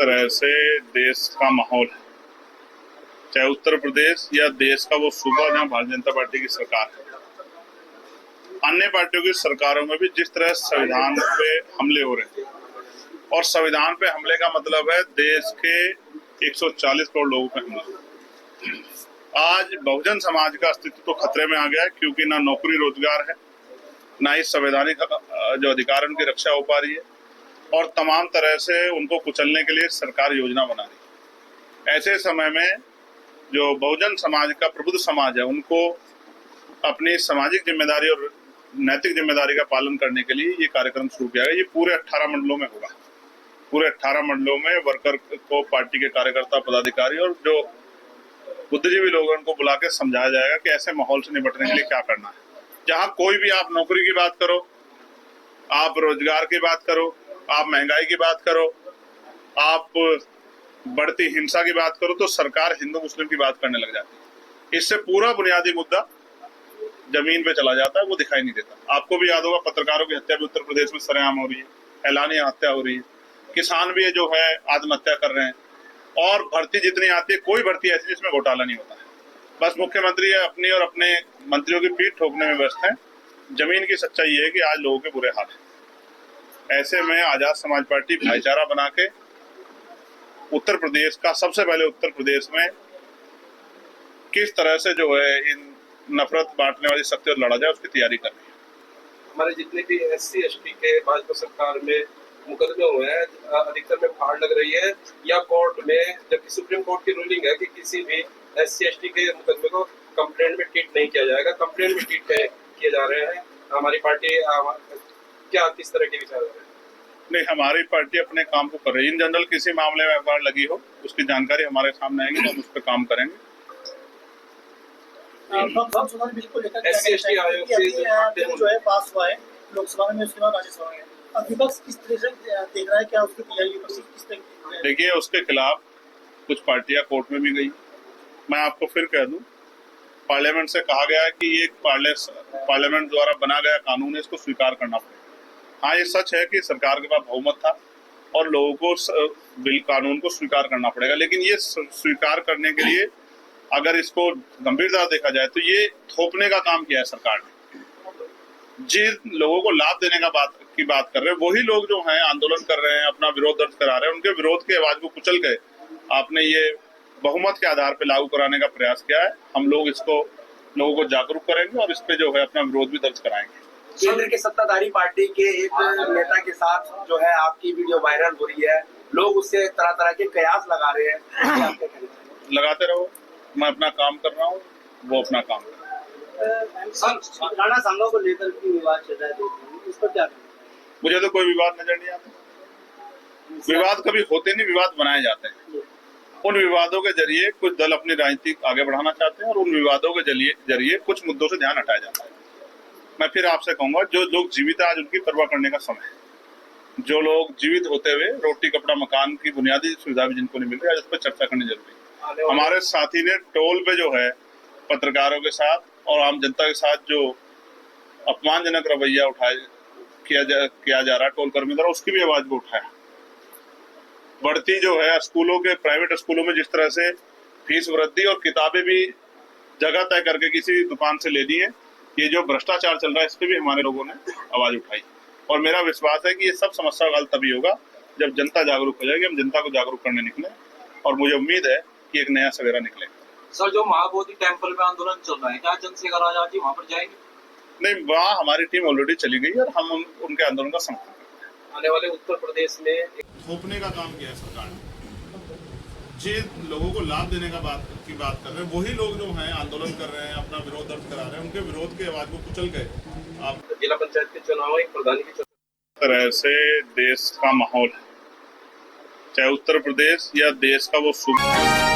तरह से देश का माहौल है, चाहे उत्तर प्रदेश या देश का वो सूबा जहाँ भारतीय जनता पार्टी की सरकार है, अन्य पार्टियों की सरकारों में भी जिस तरह संविधान पे हमले हो रहे हैं, और संविधान पे हमले का मतलब है देश के 140 करोड़ लोगों पे हमला। आज बहुजन समाज का अस्तित्व तो खतरे में आ गया है, क्योंकि ना नौकरी रोजगार है, ना ही संवैधानिक जो अधिकार उनकी रक्षा हो पा रही है, और तमाम तरह से उनको कुचलने के लिए सरकार योजना बना रही है। ऐसे समय में जो बहुजन समाज का प्रबुद्ध समाज है, उनको अपनी सामाजिक जिम्मेदारी और नैतिक जिम्मेदारी का पालन करने के लिए ये कार्यक्रम शुरू किया गया। ये पूरे 18 मंडलों में होगा। पूरे 18 मंडलों में वर्कर को, पार्टी के कार्यकर्ता, पदाधिकारी और जो बुद्धिजीवी लोग हैं, उनको बुला के समझाया जाएगा कि ऐसे माहौल से निपटने के लिए क्या करना है। जहाँ कोई भी, आप नौकरी की बात करो, आप रोजगार की बात करो, आप महंगाई की बात करो, आप बढ़ती हिंसा की बात करो, तो सरकार हिंदू मुस्लिम की बात करने लग जाती है। इससे पूरा बुनियादी मुद्दा जमीन पे चला जाता है, वो दिखाई नहीं देता। आपको भी याद होगा, पत्रकारों की हत्या भी उत्तर प्रदेश में सरेआम हो रही है, एलानिया हत्या हो रही है, किसान भी जो है आत्महत्या कर रहे हैं, और भर्ती जितनी आती है, कोई भर्ती ऐसी जिसमें घोटाला नहीं होता है। बस मुख्यमंत्री अपनी और अपने मंत्रियों की पीठ ठोकने में व्यस्त है। जमीन की सच्चाई ये है कि आज लोगों के बुरे हाल है। ऐसे में आजाद समाज पार्टी भाईचारा बना के उत्तर प्रदेश का, सबसे पहले उत्तर प्रदेश में किस तरह से जो है इन नफरत बांटने वाली शक्तियों लड़ा जाए, उसकी तैयारी कर रही है। हमारे जितने भी SC ST के भाजपा सरकार में मुकदमे हुए हैं, अधिकतर में फाड़ लग रही है या कोर्ट में, जबकि सुप्रीम कोर्ट की रूलिंग है कि किसी भी SC ST के मुकदमे को कंप्लेंट में ट्रीट नहीं किया जाएगा। कंप्लेंट में ट्रीट किए जा रहे हैं। हमारी पार्टी क्या किस तरह के विचार है? नहीं, हमारी पार्टी अपने काम को कर रही है। इन जनरल किसी मामले में अखबार लगी हो, उसकी जानकारी हमारे सामने आएगी, तो हम उस पर काम करेंगे। SC ST आयोग से जो है पास हुआ है लोकसभा में, उसके बाद राज्यसभा में, अब विपक्ष किस तरह से देख रहा है, क्या उसकी तैयारी किस तरह की? देखिए, उसके खिलाफ कुछ पार्टियां कोर्ट में भी गई। मैं आपको फिर कह दूं, पार्लियामेंट से कहा गया है कि ये पार्लियामेंट द्वारा बना गया कानून है, इसको स्वीकार करना पड़ेगा। हाँ, ये सच है कि सरकार के पास बहुमत था और लोगों को बिल कानून को स्वीकार करना पड़ेगा, लेकिन ये स्वीकार करने के लिए अगर इसको गंभीरता देखा जाए तो ये थोपने का काम किया है सरकार ने। जिन लोगों को लाभ देने का बात कर रहे हैं, वही लोग जो हैं आंदोलन कर रहे हैं, अपना विरोध दर्ज करा रहे हैं, उनके विरोध के आवाज को कुचल के आपने ये बहुमत के आधार पर लागू कराने का प्रयास किया है। हम लोग इसको लोगों को जागरूक करेंगे और इस पे जो है अपना विरोध भी दर्ज कराएंगे। केंद्र के सत्ताधारी पार्टी के एक नेता के साथ जो है आपकी वीडियो वायरल हो रही है, लोग उससे तरह तरह के कयास लगा रहे हैं। लगाते रहो, मैं अपना काम कर रहा हूँ, वो अपना काम कर रहा है। राणा सांगा को लेकर भी विवाद चल रहा है, इस पर क्या? मुझे तो कोई विवाद नजर नहीं आता। विवाद कभी होते नहीं, विवाद बनाए जाते हैं। उन विवादों के जरिए कुछ दल अपनी राजनीति आगे बढ़ाना चाहते हैं, और उन विवादों के जरिए कुछ मुद्दों से ध्यान हटाया जाता है। मैं फिर आपसे कहूंगा, जो लोग जीवित है आज उनकी परवाह करने का समय है। जो लोग जीवित होते हुए रोटी कपड़ा मकान की बुनियादी सुविधा भी जिनको नहीं मिल रही, आज उस पर चर्चा करनी जरूरी है। हमारे साथी ने टोल पे जो है पत्रकारों के साथ और आम जनता के साथ जो अपमानजनक रवैया किया जा रहा है टोल कर्मी द्वारा, उसकी भी आवाज को उठाया। बढ़ती जो है स्कूलों के, प्राइवेट स्कूलों में जिस तरह से फीस वृद्धि और किताबें भी जगह तय करके किसी दुकान से ले ली है, ये जो भ्रष्टाचार चल रहा है, इस पे भी हमारे लोगों ने आवाज उठाई। और मेरा विश्वास है कि ये सब समस्या का हल तभी होगा जब जनता जागरूक हो जाएगी। हम जनता को जागरूक करने निकले, और मुझे उम्मीद है कि एक नया सवेरा निकलेगा। सर, जो महाबोधि टेम्पल में आंदोलन चल रहा है, क्या चंद्रशेखर आजाद जी वहाँ पर जाएंगे? नहीं, वहाँ हमारी टीम ऑलरेडी चली गई और हम उनके आंदोलन का समर्थन करते हैं। आने वाले उत्तर प्रदेश में थोपने का काम किया है सरकार ने। जिन लोगों को लाभ देने का बात कर रहे हैं, वही लोग जो हैं आंदोलन कर रहे हैं, अपना विरोध दर्ज करा रहे हैं, उनके विरोध के आवाज को कुचल के आप जिला पंचायत के चुनाव, एक प्रधानी के चुनाव, तरह से देश का माहौल है, चाहे उत्तर प्रदेश या देश का वो सूबा।